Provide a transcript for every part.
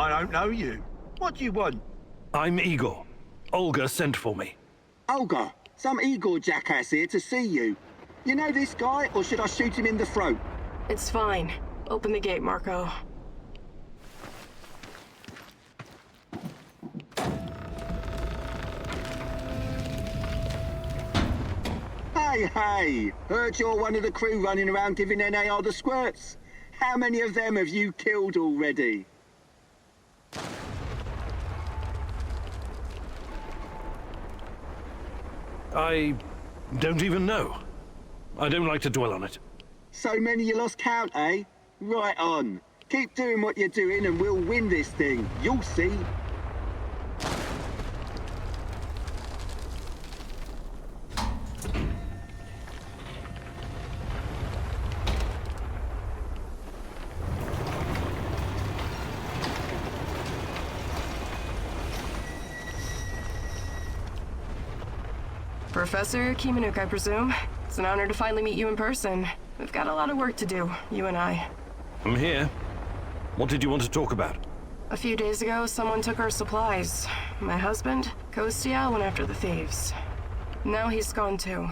I don't know you. What do you want? I'm Igor. Olga sent for me. Olga, some Igor jackass here to see you. You know this guy, or should I shoot him in the throat? It's fine. Open the gate, Marco. Hey, heard you're one of the crew running around giving NAR the squirts. How many of them have you killed already? I don't even know. I don't like to dwell on it. So many you lost count, eh? Right on. Keep doing what you're doing and we'll win this thing. You'll see. Professor Kimanuk, I presume. It's an honor to finally meet you in person. We've got a lot of work to do, you and I. I'm here. What did you want to talk about? A few days ago, someone took our supplies. My husband, Kostya, went after the thieves. Now he's gone too.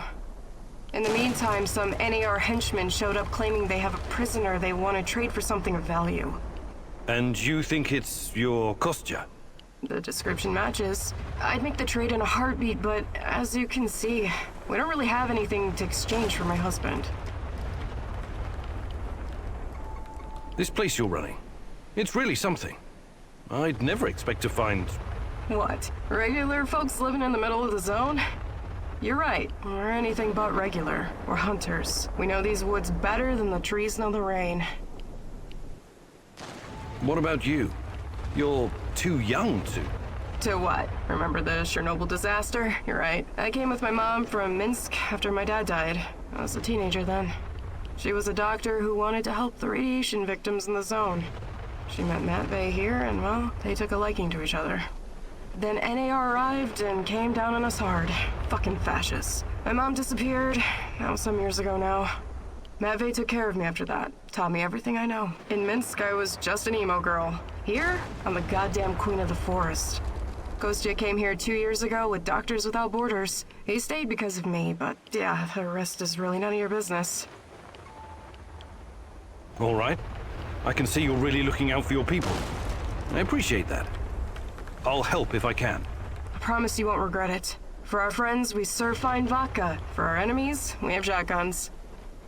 In the meantime, some NAR henchmen showed up claiming they have a prisoner they want to trade for something of value. And you think it's your Kostya? The description matches. I'd make the trade in a heartbeat, but as you can see, we don't really have anything to exchange for my husband. This place you're running, it's really something. I'd never expect to find... What? Regular folks living in the middle of the zone? You're right. We're anything but regular. We're hunters. We know these woods better than the trees know the rain. What about you? You're too young to... To what? Remember the Chernobyl disaster? You're right. I came with my mom from Minsk after my dad died. I was a teenager then. She was a doctor who wanted to help the radiation victims in the zone. She met Matvey here, and well, they took a liking to each other. Then NAR arrived and came down on us hard. Fucking fascists. My mom disappeared. That was some years ago now. Matvey took care of me after that. Taught me everything I know. In Minsk, I was just an emo girl. Here, I'm the goddamn queen of the forest. Kostya came here 2 years ago with Doctors Without Borders. He stayed because of me, but yeah, the rest is really none of your business. All right. I can see you're really looking out for your people. I appreciate that. I'll help if I can. I promise you won't regret it. For our friends, we serve fine vodka. For our enemies, we have shotguns.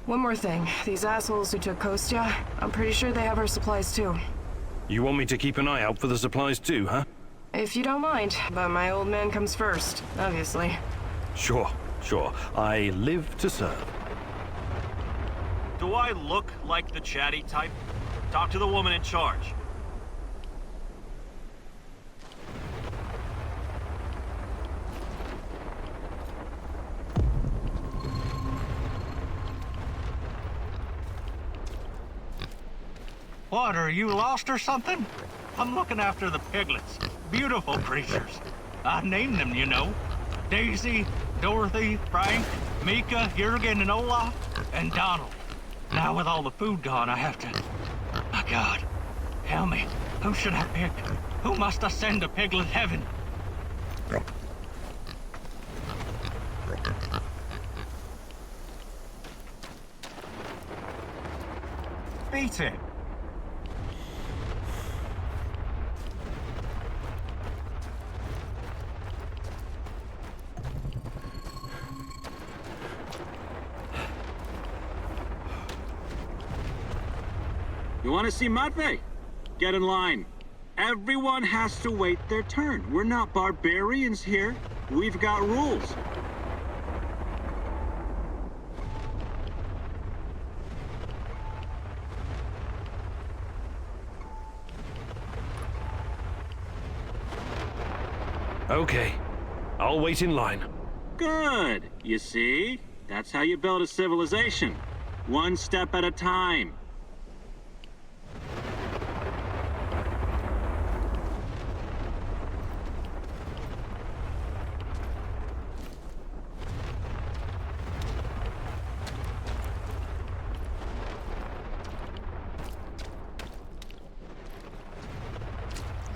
One more thing. These assholes who took Kostya, I'm pretty sure they have our supplies too. You want me to keep an eye out for the supplies too, huh? If you don't mind, but my old man comes first, obviously. Sure. I live to serve. Do I look like the chatty type? Talk to the woman in charge. What, are you lost or something? I'm looking after the piglets. Beautiful creatures. I named them, you know. Daisy, Dorothy, Frank, Mika, Jurgen, and Olaf, and Donald. Now with all the food gone, I have to... My God. Tell me, who should I pick? Who must I send to Piglet Heaven? Beat it. You want to see Matvey? Get in line. Everyone has to wait their turn. We're not barbarians here. We've got rules. Okay. I'll wait in line. Good. You see? That's how you build a civilization. One step at a time.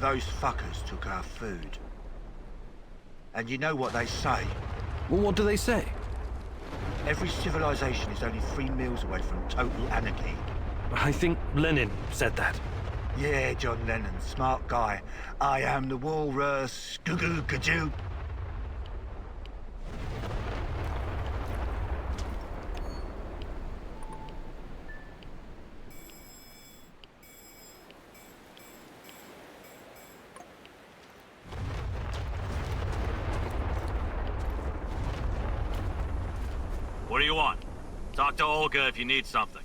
Those fuckers took our food. And you know what they say? Well, what do they say? Every civilization is only 3 meals away from total anarchy. I think Lenin said that. Yeah, John Lennon, smart guy. I am the walrus. Goo-goo, gajoo. What do you want? Talk to Olga if you need something.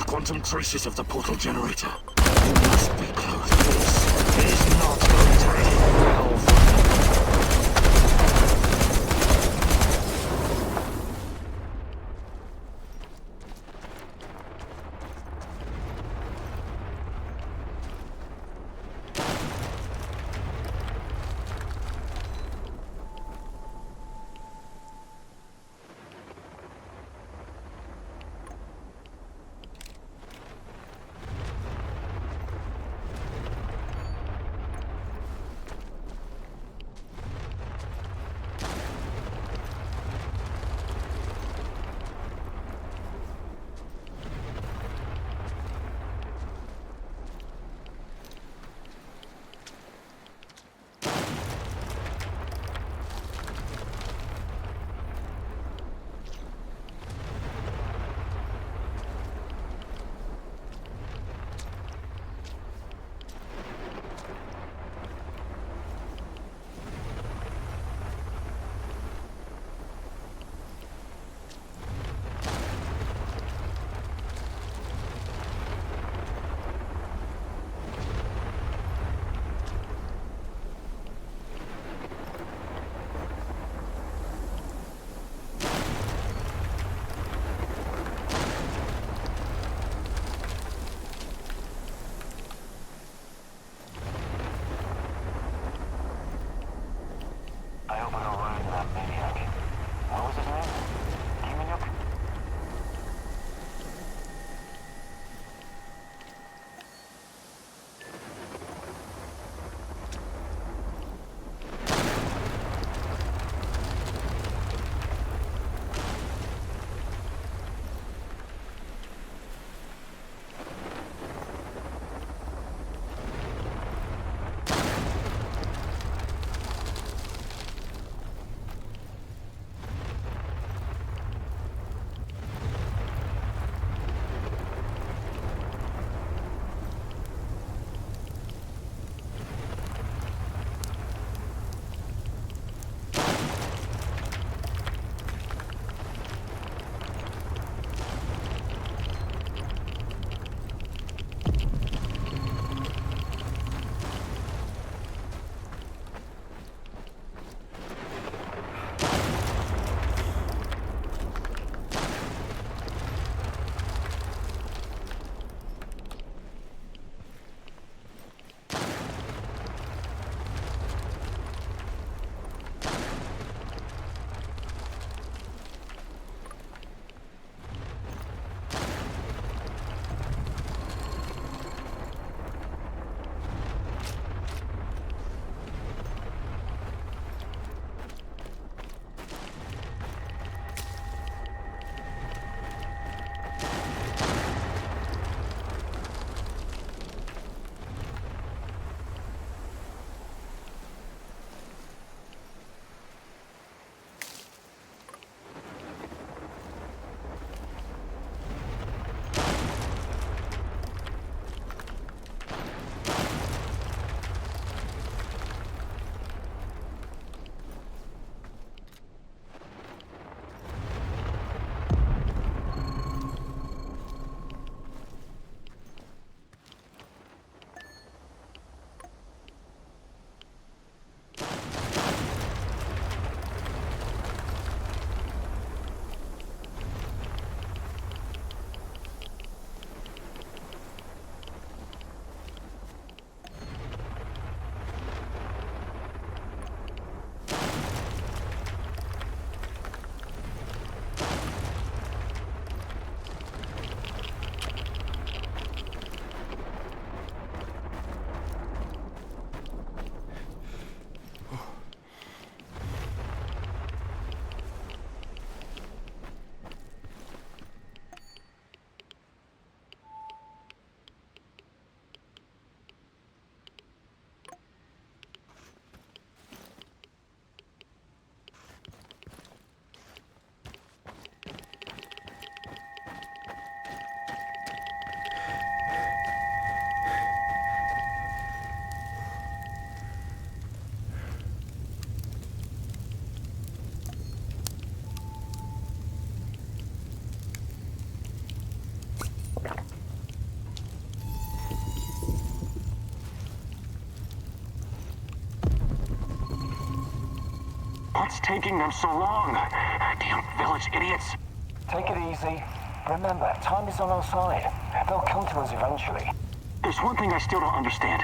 Quantum traces of the portal generator. You must be close. This is not going to end well for What's taking them so long? Damn village idiots. Take it easy. Remember, time is on our side. They'll come to us eventually. There's one thing I still don't understand.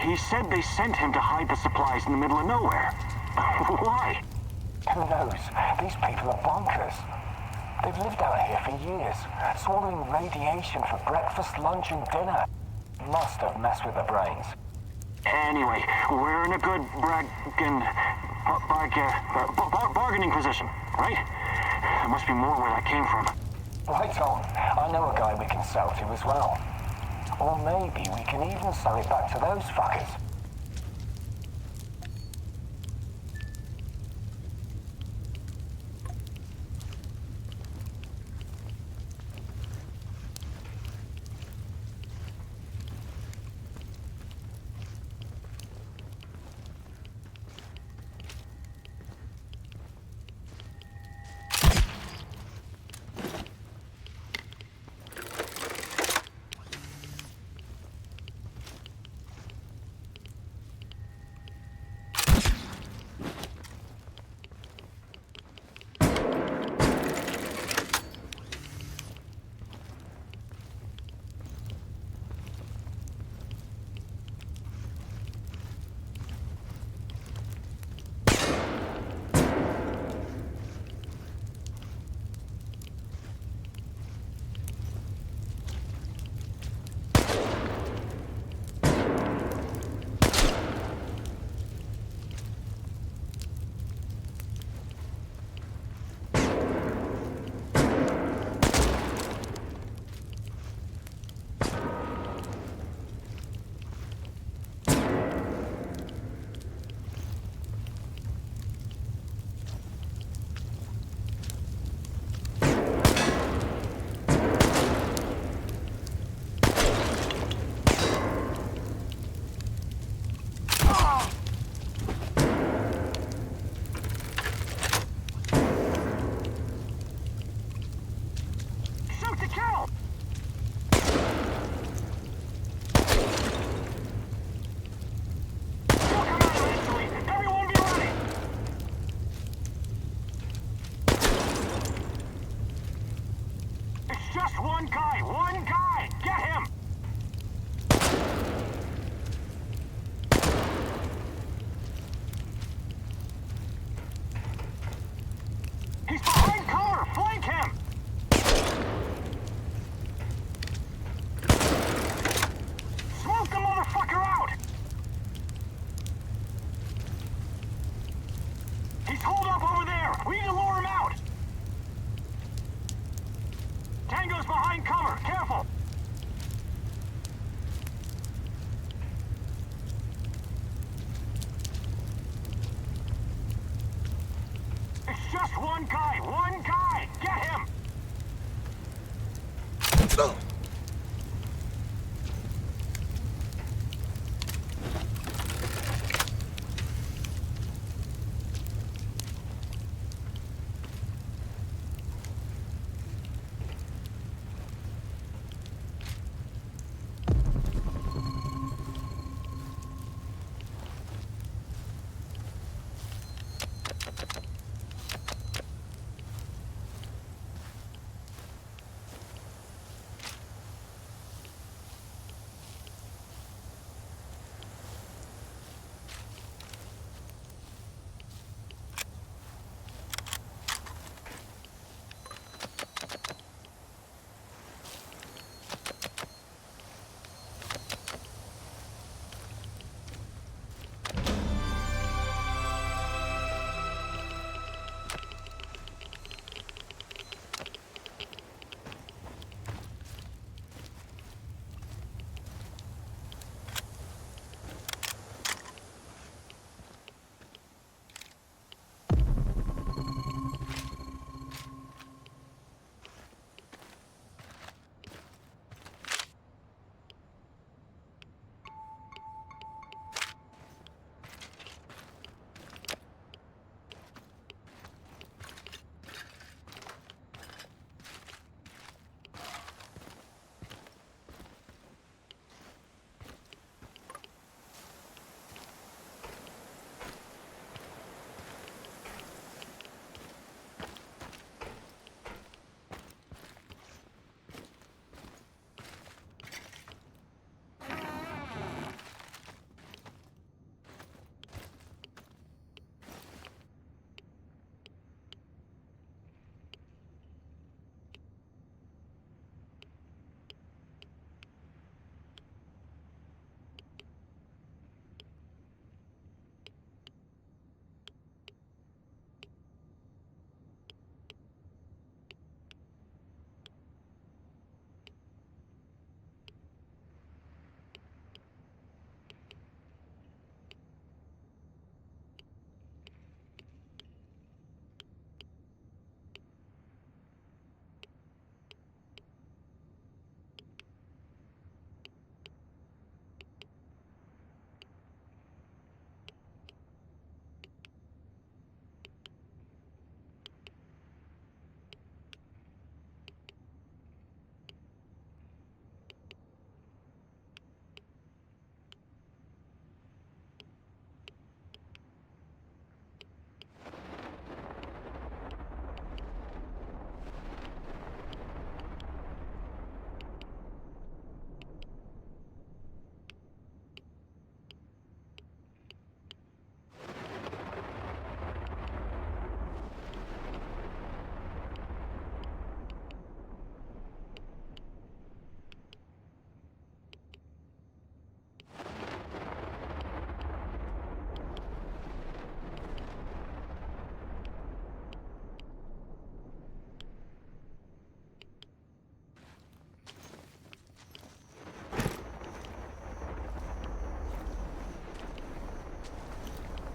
He said they sent him to hide the supplies in the middle of nowhere. Why? Who knows? These people are bonkers. They've lived out here for years, swallowing radiation for breakfast, lunch, and dinner. Must have messed with their brains. Anyway, we're in a good bargaining position, right? There must be more where that came from. Right on. I know a guy we can sell to as well. Or maybe we can even sell it back to those fuckers.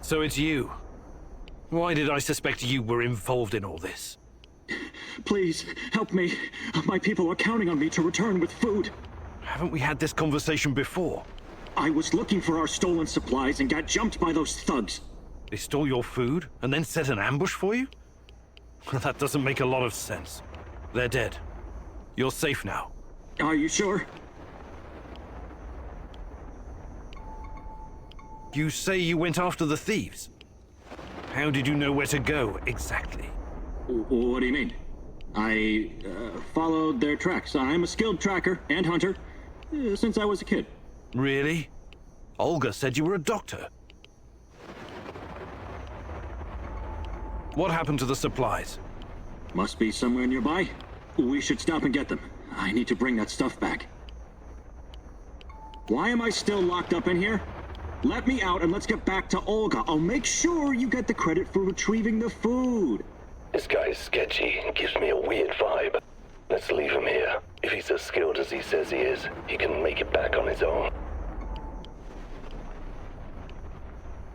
So it's you. Why did I suspect you were involved in all this? Please, help me. My people are counting on me to return with food. Haven't we had this conversation before? I was looking for our stolen supplies and got jumped by those thugs. They stole your food and then set an ambush for you? That doesn't make a lot of sense. They're dead. You're safe now. Are you sure? You say you went after the thieves. How did you know where to go, exactly? What do you mean? I followed their tracks. I'm a skilled tracker and hunter since I was a kid. Really? Olga said you were a doctor. What happened to the supplies? Must be somewhere nearby. We should stop and get them. I need to bring that stuff back. Why am I still locked up in here? Let me out and let's get back to Olga. I'll make sure you get the credit for retrieving the food. This guy's sketchy and gives me a weird vibe. Let's leave him here. If he's as skilled as he says he is, he can make it back on his own.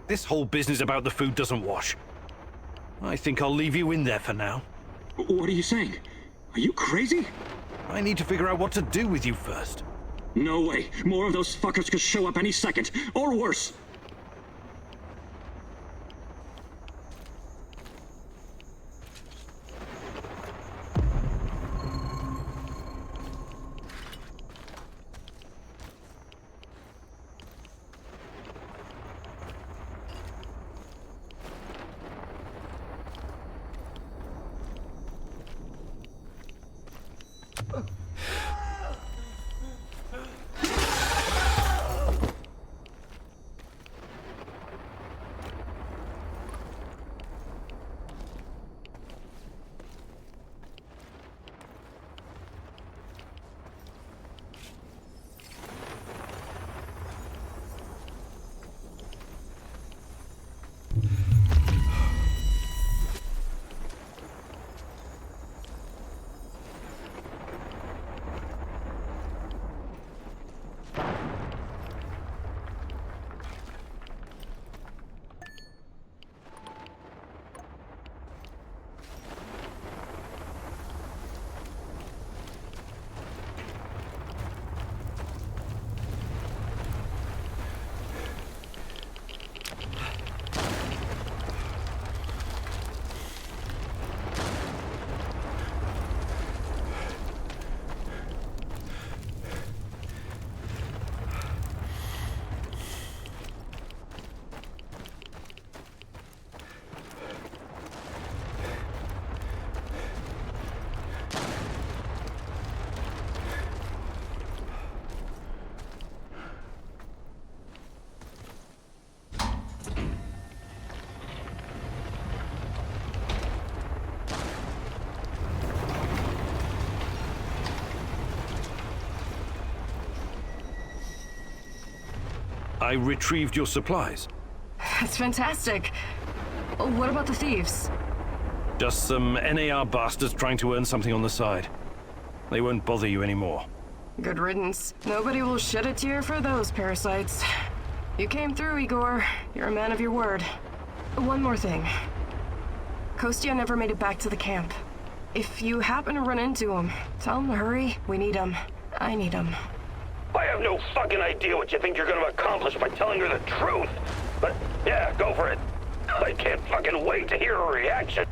This whole business about the food doesn't wash. I think I'll leave you in there for now. What are you saying? Are you crazy? I need to figure out what to do with you first. No way. More of those fuckers could show up any second. Or worse. I retrieved your supplies. That's fantastic. What about the thieves? Just some NAR bastards trying to earn something on the side. They won't bother you anymore. Good riddance. Nobody will shed a tear for those parasites. You came through, Igor. You're a man of your word. One more thing. Kostya never made it back to the camp. If you happen to run into him, tell him to hurry. We need him. I need him. I have no fucking idea what you think you're gonna accomplish by telling her the truth. But yeah, go for it. I can't fucking wait to hear her reaction.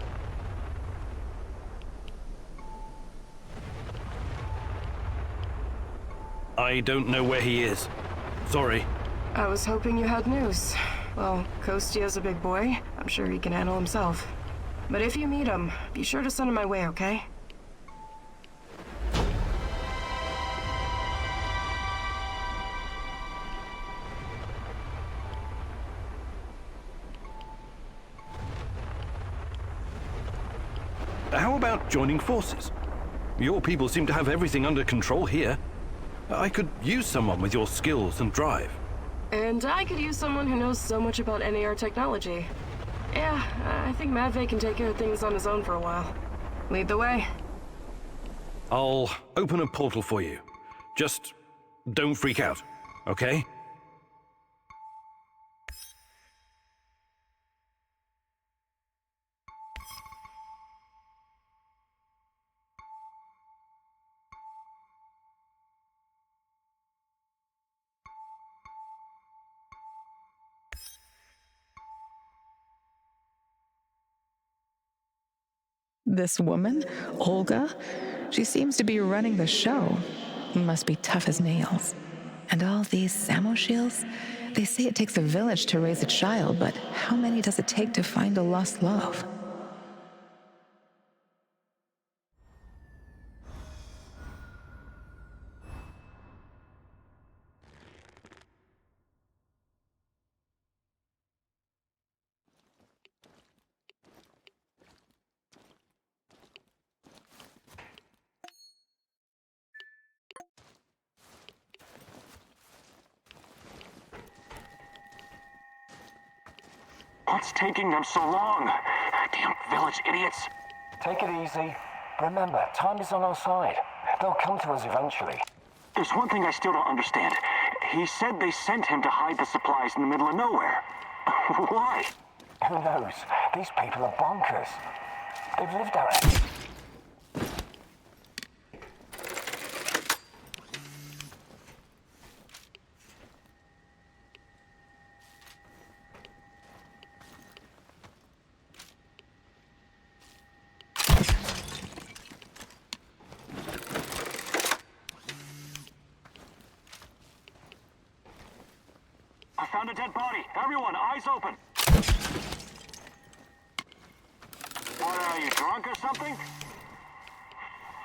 I don't know where he is. Sorry. I was hoping you had news. Well, Kostya's a big boy. I'm sure he can handle himself. But if you meet him, be sure to send him my way, okay? How about joining forces? Your people seem to have everything under control here. I could use someone with your skills and drive. And I could use someone who knows so much about NAR technology. Yeah, I think Matvey can take care of things on his own for a while. Lead the way. I'll open a portal for you. Just don't freak out, okay? This woman, Olga, she seems to be running the show. Must be tough as nails. And all these Samoshils, they say it takes a village to raise a child, but how many does it take to find a lost love? What's taking them so long? Damn village idiots. Take it easy. Remember, time is on our side. They'll come to us eventually. There's one thing I still don't understand. He said they sent him to hide the supplies in the middle of nowhere. Why? Who knows? These people are bonkers. They've lived out here. I found a dead body. Everyone, eyes open. What, are you drunk or something?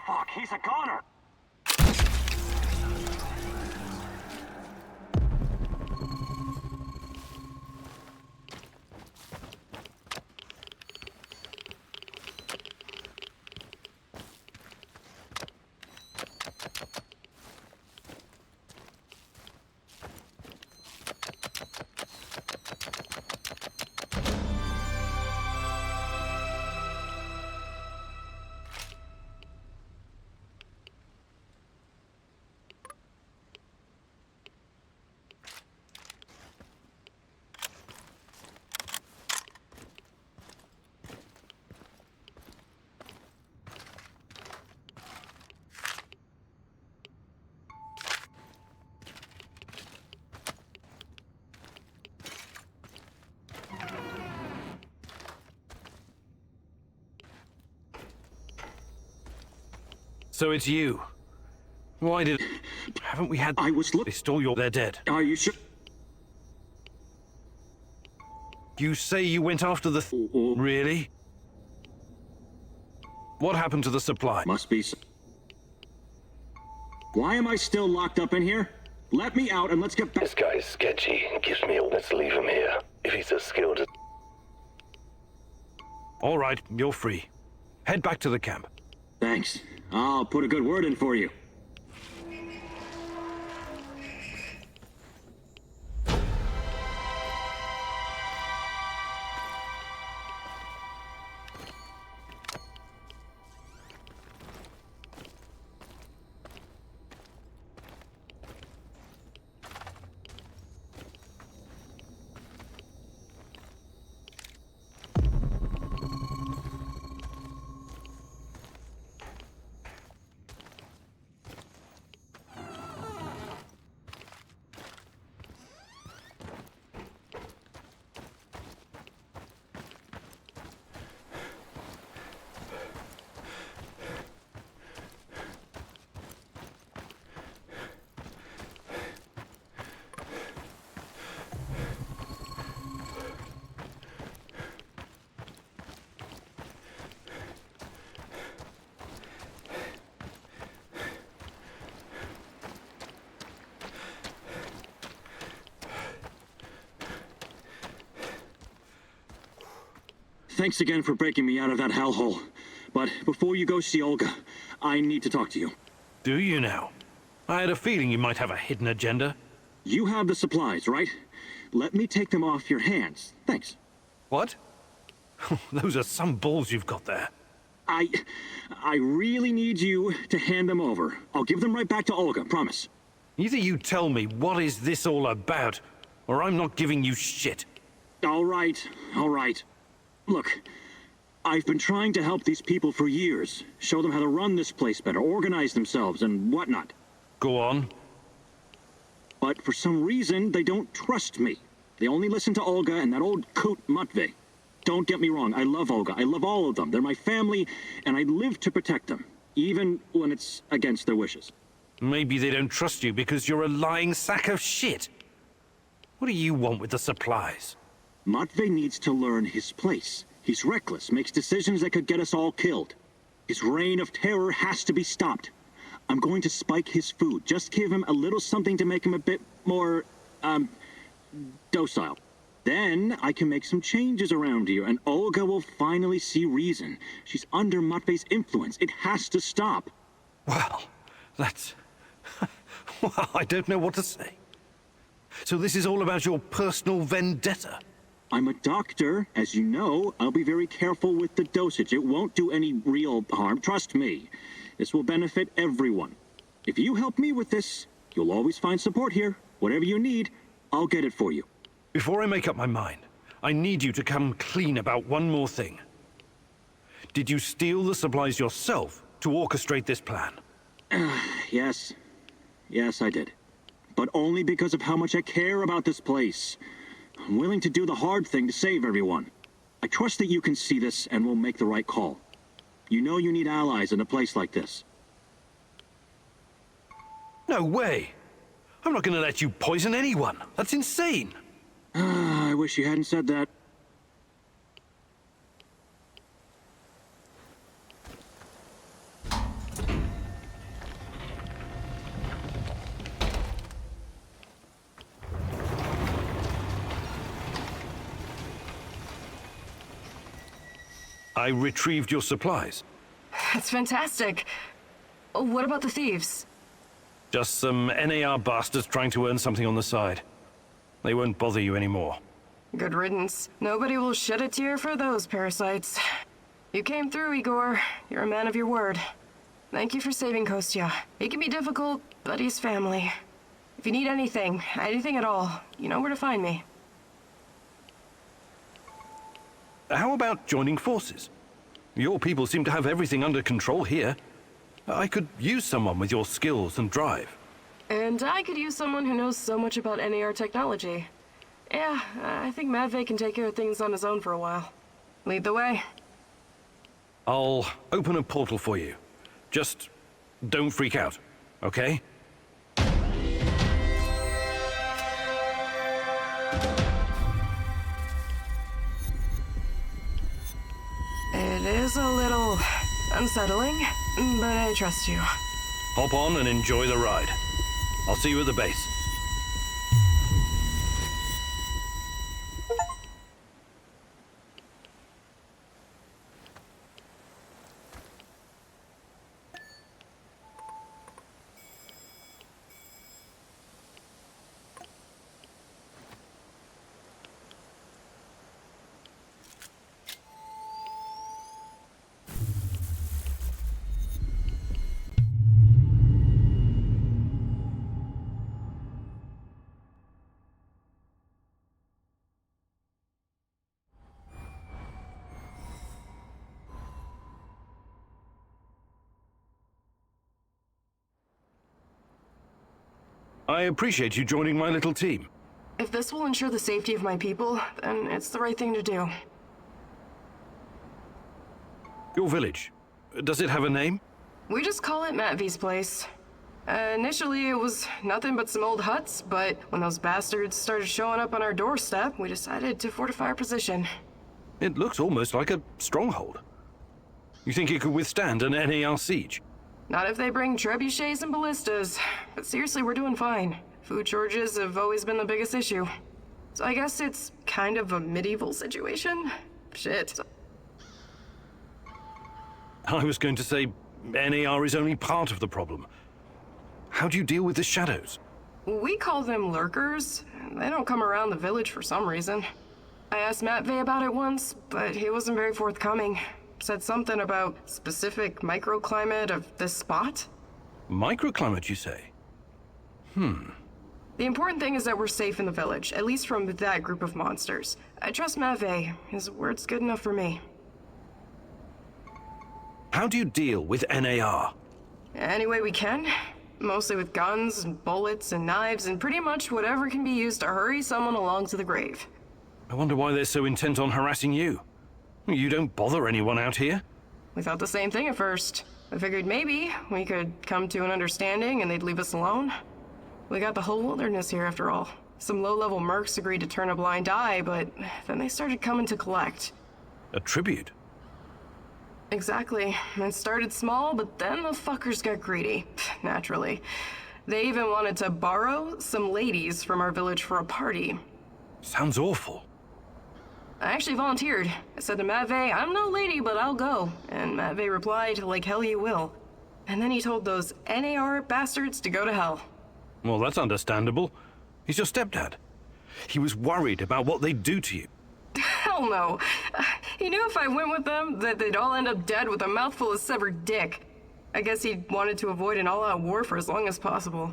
Fuck, he's a goner. So it's you. Why did... Haven't we had... I was They stole your... They're dead. Are you sure? You say you went after the... Really? What happened to the supply? Must be... Why am I still locked up in here? Let me out and let's get back... This guy's sketchy. Gives me a... Let's leave him here. If he's as skilled as... All right, you're free. Head back to the camp. Thanks. I'll put a good word in for you. Thanks again for breaking me out of that hellhole. But before you go see Olga, I need to talk to you. Do you now? I had a feeling you might have a hidden agenda. You have the supplies, right? Let me take them off your hands. Thanks. What? Those are some balls you've got there. I really need you to hand them over. I'll give them right back to Olga, promise. Either you tell me what is this all about, or I'm not giving you shit. All right, all right. Look, I've been trying to help these people for years. Show them how to run this place better, organize themselves, and whatnot. Go on. But for some reason, they don't trust me. They only listen to Olga and that old coot Matvey. Don't get me wrong, I love Olga. I love all of them. They're my family, and I live to protect them, even when it's against their wishes. Maybe they don't trust you because you're a lying sack of shit. What do you want with the supplies? Matvey needs to learn his place. He's reckless, makes decisions that could get us all killed. His reign of terror has to be stopped. I'm going to spike his food. Just give him a little something to make him a bit more, docile. Then I can make some changes around here, and Olga will finally see reason. She's under Matvey's influence. It has to stop. Well, that's... well, I don't know what to say. So this is all about your personal vendetta? I'm a doctor. As you know, I'll be very careful with the dosage. It won't do any real harm. Trust me. This will benefit everyone. If you help me with this, you'll always find support here. Whatever you need, I'll get it for you. Before I make up my mind, I need you to come clean about one more thing. Did you steal the supplies yourself to orchestrate this plan? Yes. Yes, I did. But only because of how much I care about this place. I'm willing to do the hard thing to save everyone. I trust that you can see this and will make the right call. You know you need allies in a place like this. No way! I'm not gonna let you poison anyone. That's insane! I wish you hadn't said that. I retrieved your supplies. That's fantastic. What about the thieves? Just some NAR bastards trying to earn something on the side. They won't bother you anymore. Good riddance. Nobody will shed a tear for those parasites. You came through, Igor. You're a man of your word. Thank you for saving Kostya. He can be difficult, but he's family. If you need anything at all, you know where to find me. How about joining forces? Your people seem to have everything under control here. I could use someone with your skills and drive. And I could use someone who knows so much about NAR technology. Yeah, I think Matvey can take care of things on his own for a while. Lead the way. I'll open a portal for you. Just don't freak out, okay? It is a little unsettling, but I trust you. Hop on and enjoy the ride. I'll see you at the base. I appreciate you joining my little team. If this will ensure the safety of my people, then it's the right thing to do. Your village, does it have a name? We just call it Matvey's place. Initially, it was nothing but some old huts, but when those bastards started showing up on our doorstep, we decided to fortify our position. It looks almost like a stronghold. You think it could withstand an NAR siege? Not if they bring trebuchets and ballistas. But seriously, we're doing fine. Food shortages have always been the biggest issue. So I guess it's kind of a medieval situation? Shit. I was going to say NAR is only part of the problem. How do you deal with the shadows? We call them lurkers. They don't come around the village for some reason. I asked Matvey about it once, but he wasn't very forthcoming. Said something about specific microclimate of this spot? Microclimate, you say? The important thing is that we're safe in the village, at least from that group of monsters. I trust Matvey. His word's good enough for me. How do you deal with NAR? Any way we can. Mostly with guns and bullets and knives and pretty much whatever can be used to hurry someone along to the grave. I wonder why they're so intent on harassing you. You don't bother anyone out here? We thought the same thing at first. I figured maybe we could come to an understanding and they'd leave us alone. We got the whole wilderness here after all. Some low-level mercs agreed to turn a blind eye, but then they started coming to collect. A tribute? Exactly. It started small, but then the fuckers got greedy. Naturally. They even wanted to borrow some ladies from our village for a party. Sounds awful. I actually volunteered. I said to Matvey, I'm no lady, but I'll go. And Matvey replied, like hell you will. And then he told those NAR bastards to go to hell. Well, that's understandable. He's your stepdad. He was worried about what they'd do to you. Hell no. He knew if I went with them, that they'd all end up dead with a mouthful of severed dick. I guess he wanted to avoid an all-out war for as long as possible.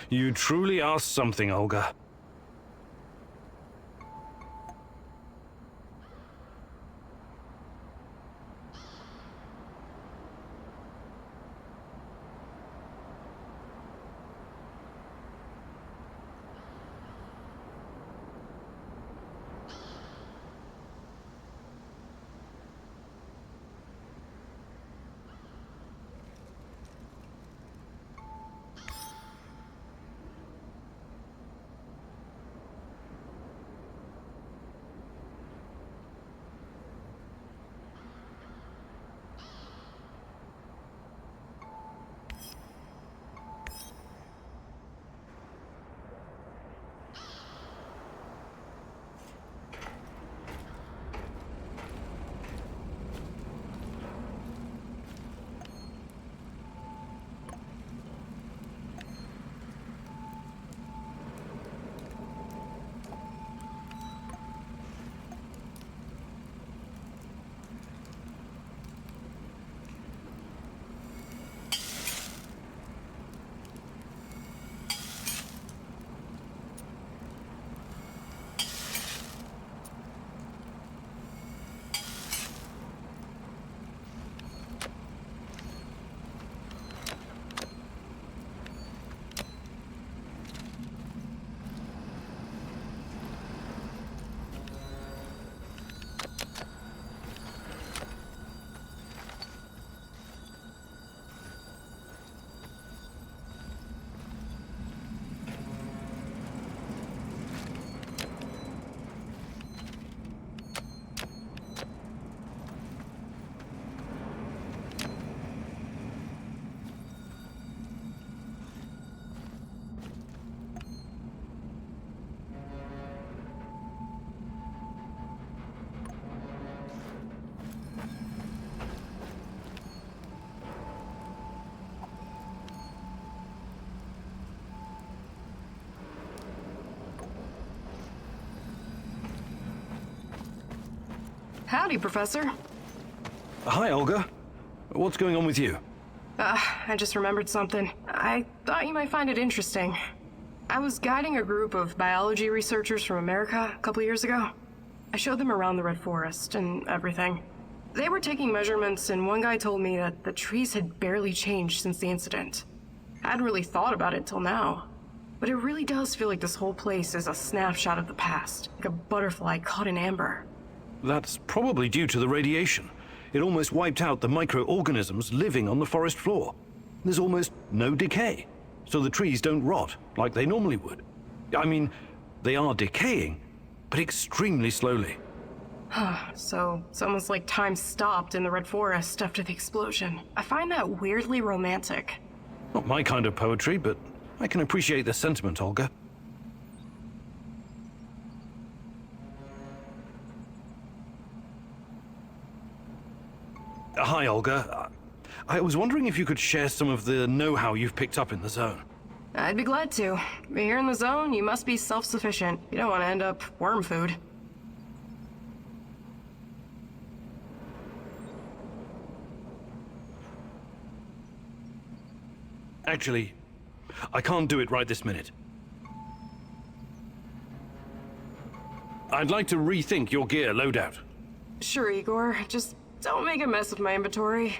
You truly are something, Olga. Howdy, Professor. Hi, Olga. What's going on with you? I just remembered something. I thought you might find it interesting. I was guiding a group of biology researchers from America a couple years ago. I showed them around the Red Forest and everything. They were taking measurements, and one guy told me that the trees had barely changed since the incident. I hadn't really thought about it till now. But it really does feel like this whole place is a snapshot of the past, like a butterfly caught in amber. That's probably due to the radiation. It almost wiped out the microorganisms living on the forest floor. There's almost no decay, so the trees don't rot like they normally would. I mean, they are decaying, but extremely slowly. So it's almost like time stopped in the Red Forest after the explosion. I find that weirdly romantic. Not my kind of poetry, but I can appreciate the sentiment, Olga. Hi, Olga. I was wondering if you could share some of the know-how you've picked up in the zone. I'd be glad to. But here in the zone, you must be self-sufficient. You don't want to end up worm food. Actually, I can't do it right this minute. I'd like to rethink your gear loadout. Sure, Igor. Just don't make a mess of my inventory.